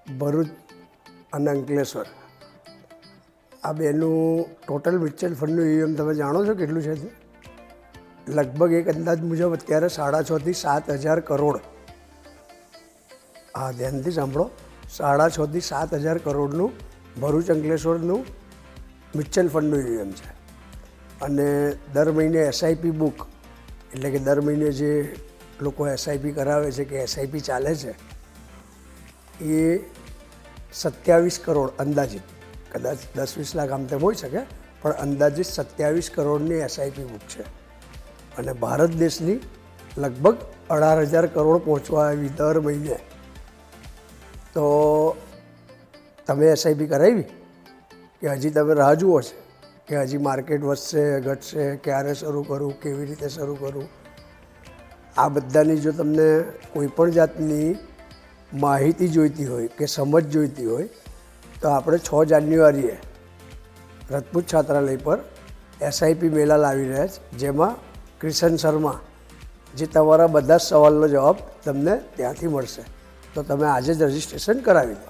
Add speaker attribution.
Speaker 1: ભરૂચ અને અંકલેશ્વર આ બેનું ટોટલ મ્યુચ્યુઅલ ફંડનું EM તમે જાણો છો કેટલું છે? લગભગ એક અંદાજ મુજબ અત્યારે 6.5 થી 7,000 કરોડ. હા, ધ્યાનથી સાંભળો, 6.5 થી 7,000 કરોડનું ભરૂચ અંકલેશ્વરનું મ્યુચ્યુઅલ ફંડનું EM છે. અને દર મહિને SIP બુક, એટલે કે દર મહિને જે લોકો SIP કરાવે છે કે SIP ચાલે છે એ 27 કરોડ અંદાજિત, કદાચ 10-20 લાખ આમ તેમ હોઈ શકે, પણ અંદાજિત 27 કરોડની SIP બુક છે. અને ભારત દેશની લગભગ 18,000 કરોડ પહોંચવા આવી દર મહિને. તો તમે SIP કરાવી કે હજી તમે રાહ જુઓ છે કે હજી માર્કેટ વધશે ઘટશે, ક્યારે શરૂ કરું, કેવી રીતે શરૂ કરું? આ બધાની જો તમને કોઈ પણ જાતની માહિતી જોઈતી હોય કે સમજ જોઈતી હોય તો આપણે 6 જાન્યુઆરીએ રજપૂત છાત્રાલય પર SIP મેળા લાવી રહ્યા છે, જેમાં કિશન શર્મા જે તમારા બધા જ સવાલનો જવાબ તમને ત્યાંથી મળશે. તો તમે આજે જ રજિસ્ટ્રેશન કરાવી દો.